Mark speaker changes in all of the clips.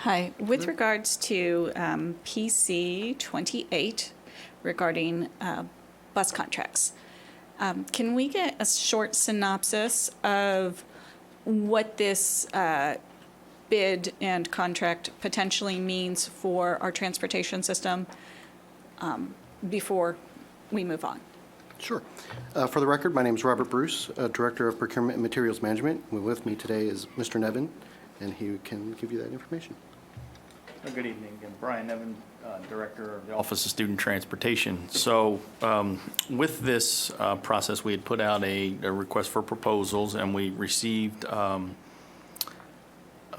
Speaker 1: Hi. With regards to PC 28 regarding bus contracts, can we get a short synopsis of what this bid and contract potentially means for our transportation system before we move on?
Speaker 2: Sure. For the record, my name is Robert Bruce, Director of Procurement and Materials Management. With me today is Mr. Nevin, and he can give you that information.
Speaker 3: Good evening. I'm Brian Nevin, Director of the Office of Student Transportation. So with this process, we had put out a request for proposals, and we received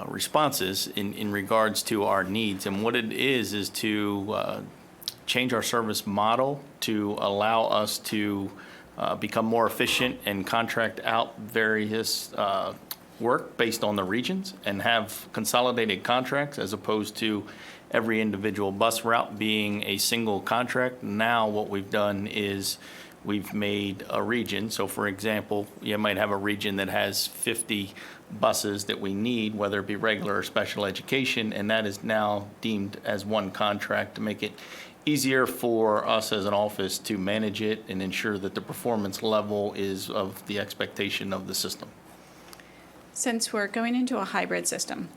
Speaker 3: responses in regards to our needs. And what it is to change our service model to allow us to become more efficient and contract out various work based on the regions and have consolidated contracts as opposed to every individual bus route being a single contract. Now what we've done is we've made a region. So for example, you might have a region that has 50 buses that we need, whether it be regular or special education, and that is now deemed as one contract to make it easier for us as an office to manage it and ensure that the performance level is of the expectation of the system.
Speaker 1: Since we're going into a hybrid system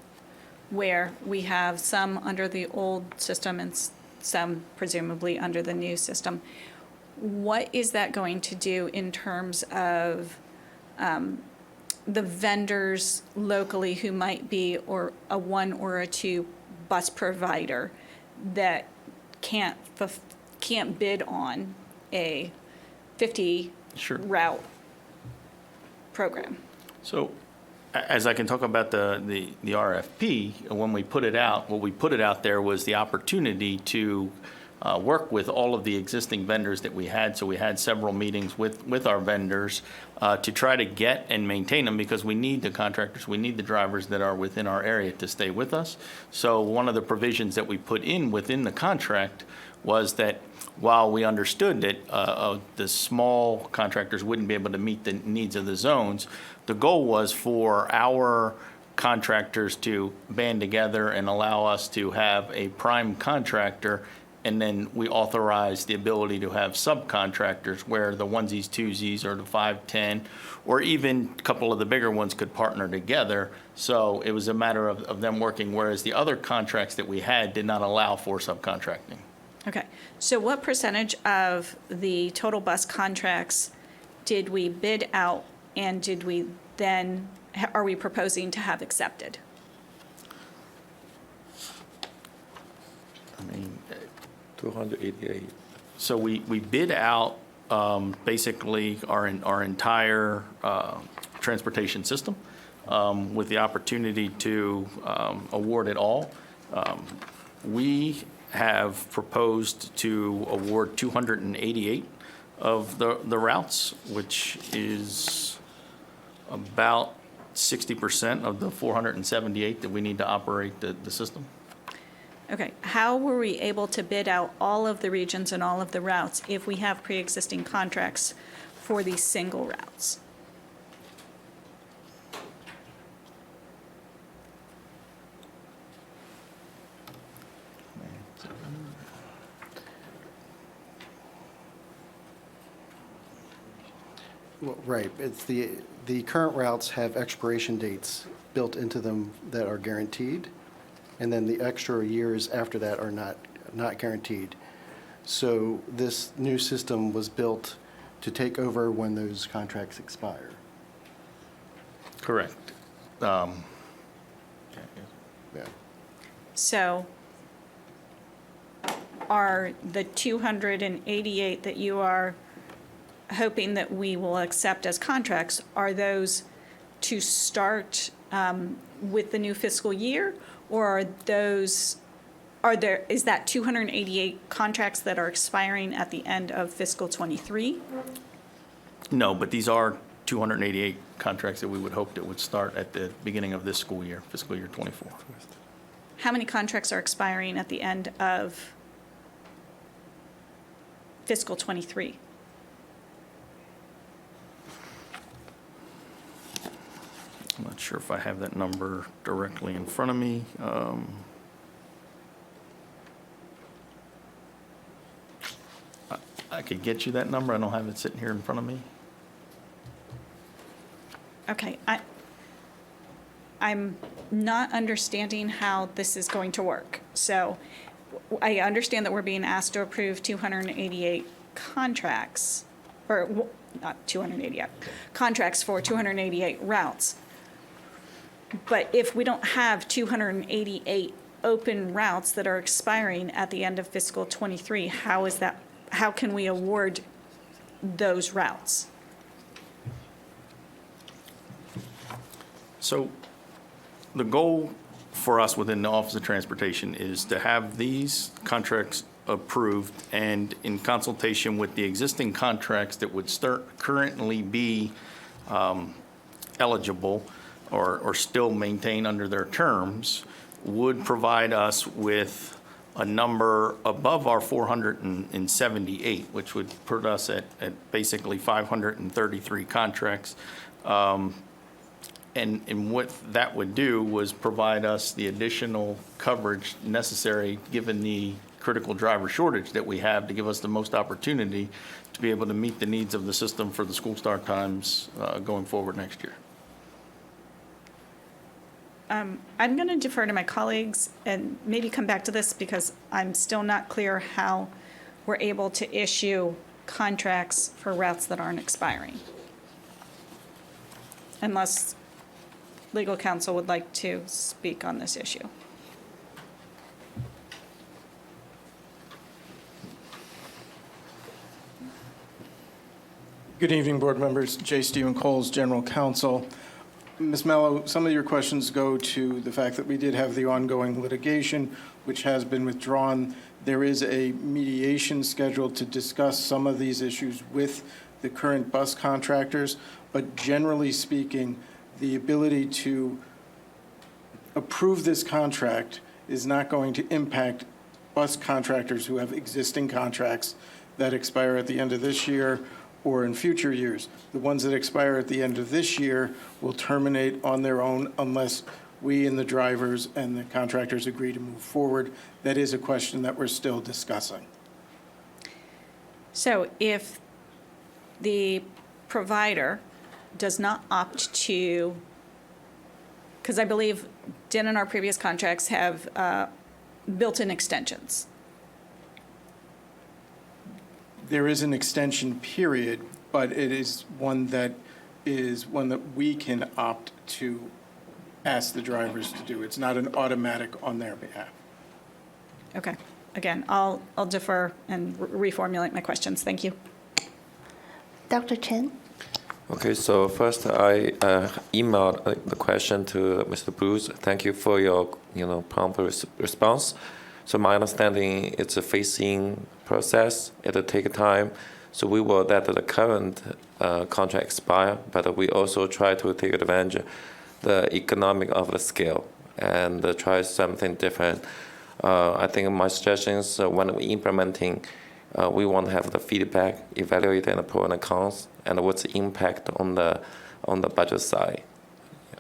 Speaker 1: where we have some under the old system and some presumably under the new system, what is that going to do in terms of the vendors locally who might be or a one or a two bus provider that can't bid on a 50
Speaker 3: Sure.
Speaker 1: route program?
Speaker 3: So as I can talk about the RFP, when we put it out, what we put it out there was the opportunity to work with all of the existing vendors that we had. So we had several meetings with our vendors to try to get and maintain them, because we need the contractors, we need the drivers that are within our area to stay with us. So one of the provisions that we put in within the contract was that while we understood that the small contractors wouldn't be able to meet the needs of the zones, the goal was for our contractors to band together and allow us to have a prime contractor, and then we authorized the ability to have subcontractors where the onesies, twosies, or the 5, 10, or even a couple of the bigger ones could partner together. So it was a matter of them working, whereas the other contracts that we had did not allow for subcontracting.
Speaker 1: Okay, so what percentage of the total bus contracts did we bid out, and did we then, are we proposing to have accepted?
Speaker 3: I mean,
Speaker 4: 288.
Speaker 3: so we bid out basically our entire transportation system with the opportunity to award it all. We have proposed to award 288 of the routes, which is about 60% of the 478 that we need to operate the system.
Speaker 1: Okay, how were we able to bid out all of the regions and all of the routes if we have pre-existing contracts for these single routes?
Speaker 2: Well, right. It's the current routes have expiration dates built into them that are guaranteed, and then the extra years after that are not guaranteed. So this new system was built to take over when those contracts expire.
Speaker 3: Correct.
Speaker 2: Yeah.
Speaker 1: So are the 288 that you are hoping that we will accept as contracts, are those to start with the new fiscal year, or is that 288 contracts that are expiring at the end of fiscal 23?
Speaker 3: No, but these are 288 contracts that we would hope that would start at the beginning of this school year, fiscal year 24.
Speaker 1: How many contracts are expiring at the end of fiscal 23?
Speaker 3: I'm not sure if I have that number directly in front of me. I could get you that number. I don't have it sitting here in front of me.
Speaker 1: Okay, I'm not understanding how this is going to work. So I understand that we're being asked to approve 288 contracts, or not 288, contracts for 288 routes. But if we don't have 288 open routes that are expiring at the end of fiscal '23, how can we award those routes?
Speaker 3: So the goal for us within the Office of Transportation is to have these contracts approved and in consultation with the existing contracts that would currently be eligible or still maintain under their terms, would provide us with a number above our 478, which would put us at basically 533 contracts. And what that would do was provide us the additional coverage necessary, given the critical driver shortage that we have, to give us the most opportunity to be able to meet the needs of the system for the school start times going forward next year.
Speaker 1: I'm going to defer to my colleagues and maybe come back to this because I'm still not clear how we're able to issue contracts for routes that aren't expiring. Unless legal counsel would like to speak on this issue.
Speaker 5: Good evening, board members. J. Stephen Coles, General Counsel. Ms. Mello, some of your questions go to the fact that we did have the ongoing litigation, which has been withdrawn. There is a mediation scheduled to discuss some of these issues with the current bus contractors, but generally speaking, the ability to approve this contract is not going to impact bus contractors who have existing contracts that expire at the end of this year or in future years. The ones that expire at the end of this year will terminate on their own unless we and the drivers and the contractors agree to move forward. That is a question that we're still discussing.
Speaker 1: So if the provider does not opt to, because I believe didn't our previous contracts have built-in extensions?
Speaker 5: There is an extension period, but it is one that we can opt to ask the drivers to do. It's not an automatic on their behalf.
Speaker 1: Okay. Again, I'll defer and reformulate my questions. Thank you.
Speaker 6: Dr. Chen?
Speaker 4: Okay, so first I emailed the question to Mr. Bruce. Thank you for your prompt response. So my understanding, it's a phasing process. It'll take time. So we will let the current contract expire, but we also try to take advantage of the economic of the scale and try something different. I think my suggestion is when we implementing, we want to have the feedback, evaluate the pros and cons, and what's the impact on the budget side.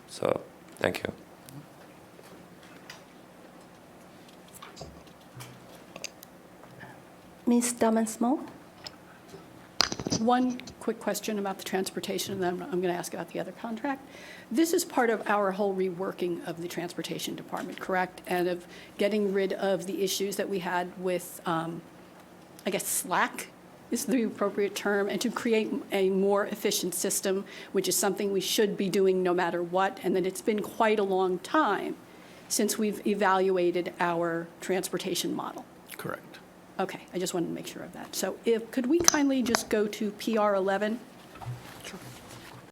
Speaker 4: So thank you.
Speaker 6: Ms. Duman-Small?
Speaker 7: One quick question about the transportation, and then I'm going to ask about the other contract. This is part of our whole reworking of the transportation department, correct? And of getting rid of the issues that we had with, I guess, slack is the appropriate term, and to create a more efficient system, which is something we should be doing no matter what, and that it's been quite a long time since we've evaluated our transportation model.
Speaker 3: Correct.
Speaker 7: Okay, I just wanted to make sure of that. So could we kindly just go to PR 11? Sure.